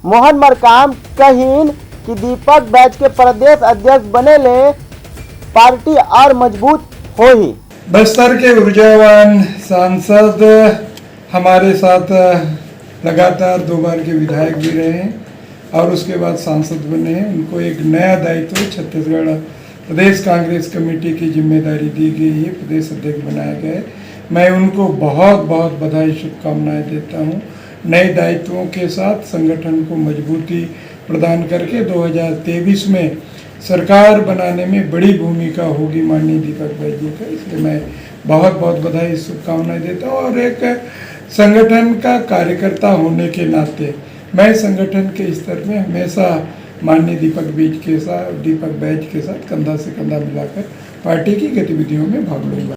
मोहन मरकाम कहीन कि दीपक बैच के प्रदेश अध्यक्ष बने ले पार्टी और मजबूत हो ही। बस्तर के ऊर्जावान सांसद हमारे साथ लगातार 2 बार के विधायक भी रहे हैं और उसके बाद सांसद बने हैं। उनको एक नया दायित्व छत्तीसगढ़ प्रदेश कांग्रेस कमेटी की जिम्मेदारी दी गई है, प्रदेश अध्यक्ष बनाया गया है। मैं उनको बहुत बहुत बधाई शुभकामनाएं देता हूं। नए दायित्वों के साथ संगठन को मजबूती प्रदान करके 2023 में सरकार बनाने में बड़ी भूमिका होगी माननीय दीपक भाई जी का, इसलिए मैं बहुत बहुत बधाई शुभकामनाएं देता हूँ। और एक संगठन का कार्यकर्ता होने के नाते मैं संगठन के स्तर में हमेशा माननीय दीपक बैच के साथ कंधा से कंधा मिलाकर पार्टी की गतिविधियों में भाग लूंगा।